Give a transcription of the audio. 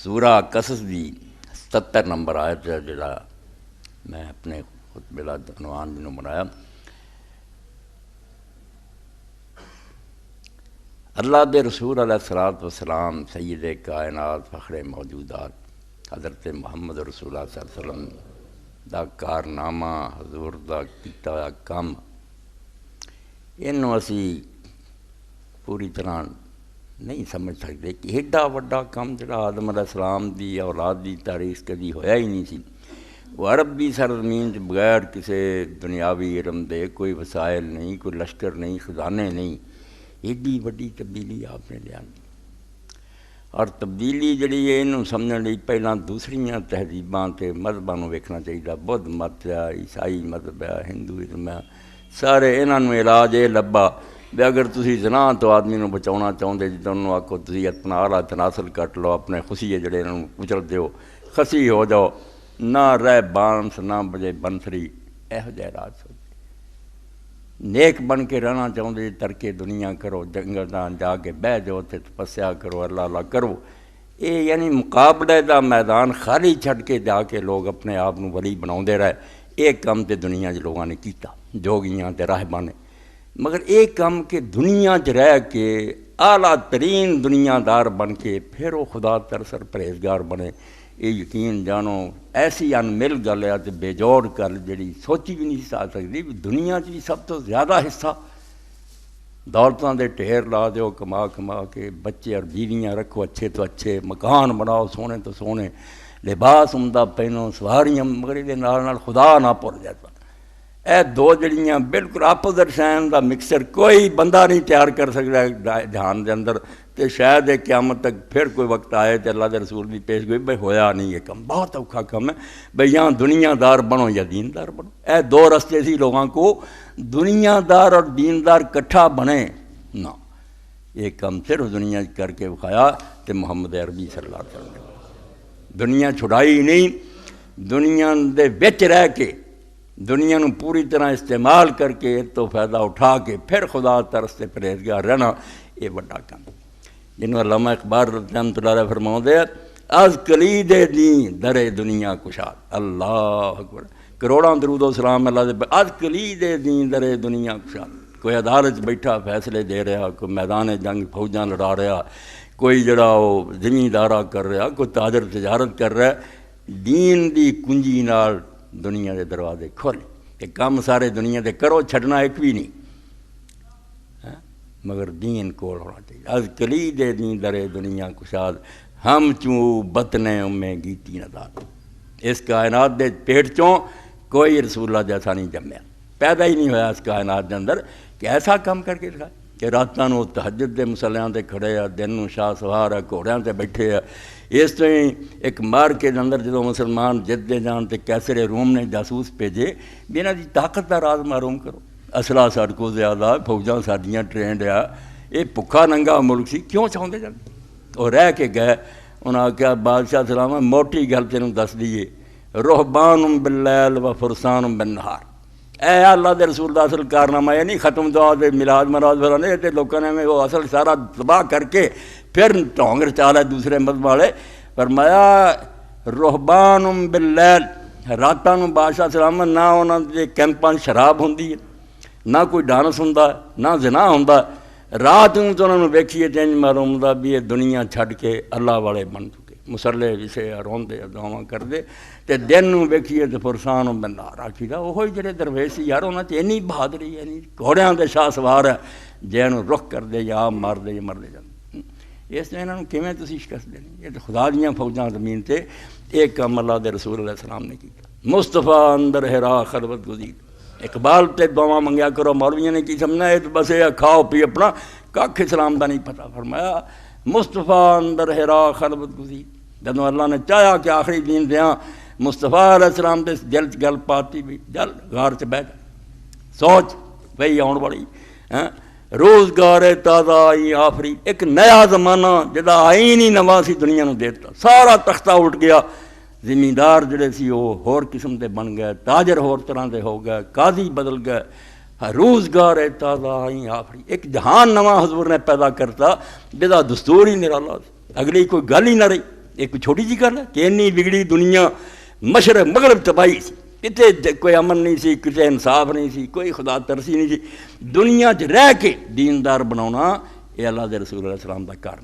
سورہ قصص دی 77 نمبر آیت ہے جڑا میں اپنے خطبے دا عنوان بھی بنایا. اللہ دے رسول علیہ الصلوۃ والسلام سید کائنات فخر موجودات حضرت محمد رسول اللہ صلی اللہ علیہ وسلم دا کارنامہ حضور دا کیتا ہوا کم انہوں اسی پوری طرح نہیں سمجھ سکتے کہ ایڈا وڈا کم جڑا آدم علیہ السلام دی اولاد دی تاریخ کدی ہویا ہی نہیں سی. وہ عربی سرزمین بغیر کسی دنیاوی علم دے کوئی وسائل نہیں، کوئی لشکر نہیں، خزانے نہیں، ایڈی وڈی تبدیلی آپ نے لیا. اور تبدیلی جڑی ہے انہوں سمجھنے لئی پہلاں دوسریاں تہذیباں تے مذہباں نوں ویکھنا چاہیے. بدھ مت ہے، عیسائی مذہب ہے، ہندوازم ہے، سارے انہاں نوں علاج یہ لبا بھی اگر تسی زنا تو آدمی نوں بچاؤنا چاہتے جدوں انہوں آکھو تسی اپنا اعلیٰ تناسل کٹ لو، اپنے خسیے جڑے انہوں کچل دیو، خسی ہو جاؤ، نہ رہ بانس نہ بجے بنسری، ایہو جہے راج سوچ. نیک بن کے رہنا چاہتے ترکے دنیا کرو، جنگل جا کے بہ جاؤ تے تپسیا کرو، اللہ اللہ کرو. یہ یعنی مقابلے دا میدان خالی چھڈ کے جا کے لوگ اپنے آپ نوں ولی بناؤندے رہے. ایک کام تے دنیا چ لوگوں نے کیتا، جوگیاں تے راہباں نے. مگر ایک کام کہ دنیا چ رہ کے اعلیٰ ترین دنیا دار بن کے پھر وہ خدا ترسر پرہیزگار بنے، یہ یقین جانو ایسی ان مل گل ہے تے بے جوڑ گل جڑی سوچی بھی نہیں آ سکتی. دنیا چ بھی سب تو زیادہ حصہ دولتاں دے ڈھیر لا دیو کما کما کے، بچے اور بیویاں رکھو اچھے تو اچھے، مکان بناؤ سونے تو سونے، لباس عمدہ پہنو، سواریاں، مگر یہ نال خدا نہ بھول جاتا. اے دو جڑیاں بالکل اپوزٹ شین دا مکسچر کوئی بندہ نہیں تیار کر سکتا جہان دے اندر. تے شاید قیامت تک پھر کوئی وقت آئے تے اللہ دے رسول بھی پیش گئی بھئی ہویا نہیں یہ کم، بہت اوکھا کم ہے بھئی یہاں دنیا دار بنو یا دین دار بنو. اے دو رستے سی لوگوں کو، دنیا دار اور دین دار کٹھا بنے نہ. یہ کم صرف دنیا کر کے بکھایا تے محمد عربی صلی اللہ علیہ وسلم نے دنیا چھڑائی نہیں، دنیا دے وچ رہ کے دنیا نو پوری طرح استعمال کر کے تو فائدہ اٹھا کے پھر خدا ترس سے پرہیزگار رہنا، یہ بڑا کام. جنہوں علامہ اقبال رحمۃ اللہ علیہ فرماؤندے از کلید دین در دنیا کشاد. اللہ اکبر، کروڑاں درود و سلام اللہ دے. از کلید دین در دنیا کشاد. کوئی عدالت بیٹھا فیصلے دے رہا، کوئی میدان جنگ فوجاں لڑا رہا، کوئی جڑا وہ زمیندارہ کر رہا، کوئی تاجر تجارت کر رہا. دین دی کنجی نال دنیا دے دروازے کھولے کہ کام سارے دنیا دے کرو، چھڈنا ایک بھی نہیں، مگر دین کول ہونا چاہیے. از کلید دین در دنیا کشاد ہم چوں بطنے میں گیتی نزاد. اس کائنات دے پیٹ چوں کوئی رسول اللہ جیسا نہیں جمیا، پیدا ہی نہیں ہویا اس کائنات دے اندر کہ ایسا کام کر کے دکھائے کہ راتاں نو تہجد دے مسلیاں تے کھڑے آ، دن نو شاہ سوار آ، گھوڑیاں تے بیٹھے آ. اس طرح ایک مارکے دے اندر جدوں مسلمان جدے جان تے کیسر روم نے جاسوس بھیجے بھی انہاں دی طاقت دا راز معلوم کرو. اسلحہ ساڈے کو زیادہ، فوجاں ساڈیاں ٹرینڈ آ، یہ بھکھا ننگا ملک سی، کیوں چاہتے جاتے؟ وہ رہ کے گئے. انہاں آخیا بادشاہ سلامہ موٹی گل تینوں دس دیے، رہبان باللیل و فرسان بالنہار. اے اللہ دے رسول دا اصل کارنامہ یہ نہیں ختم دعا دے میلاد مراد بھرانے تے لوگوں نے وہ اصل سارا تباہ کر کے پھر ٹونگ رچا لے دوسرے مذہب والے. فرمایا رہبان باللیل، راتاں نوں بادشاہ سلامت نہ انہاں دے کیمپاں شراب ہوندی ہے، نہ کوئی ڈانس ہوندا، نہ زنا ہوندا. رات نوں تو انہاں نوں ویکھیے تے انج معلوم ہوندا بھی یہ دنیا چھڈ کے اللہ والے بن چکے، مسلے وسے روندے دعاواں کردے. تے دن نوں ویکھیے تے فرسان بالنہار آکھیدا وہی جڑے درویش سی یار انہاں تے اینی بہادری، اینی گھوڑیاں دے شاہ سوار ہے جنہوں رخ کر دے یا مار دے یا مرد جاندے. اس نے انہوں کیویں تسی شکست دینی؟ یہ تو خدا دیاں فوجاں زمین تے ایک کام اللہ دے رسول علیہ السلام نے کیتا. مصطفیٰ اندر ہرا خلوت گزید. اقبال تے دعاواں منگیا کرو، مولویوں نے کی سمجھنا ہے تو بس یہ کھاؤ پی اپنا، کھ اسلام دا نہیں پتہ. فرمایا مصطفیٰ اندر ہرا خلوت گزید. جدوں اللہ نے چاہیا کہ آخری دین دیاں مصطفیٰ علیہ السلام دے دل چ گل پاتی بھی جل غار چ بیٹھ سوچ وہی آن والی روزگار تازہ آئی آفری. ایک نیا زمانہ جدا آئین ہی نواں سی دنیا نو دیتا، سارا تختہ اٹھ گیا. زمیندار جڑے سی وہ ہور قسم دے بن گئے، تاجر ہور طرح دے ہو گئے، قاضی بدل گئے. روزگار تازہ آئی آفری. ایک جہان نواں حضور نے پیدا کرتا جدا دستور ہی نرالا، اگلی کوئی گل ہی نہ رہی. یہ کوئی چھوٹی جی گل ہے کہ اینی بگڑی دنیا، مشرق مغرب تباہی سی، کتے کوئی امن نہیں سی، کتے انصاف نہیں سی، کوئی خدا ترسی نہیں سی، دنیا 'چ رہ کے دیندار بناؤنا یہ اللہ دے رسول علیہ السلام دا کارنامہ۔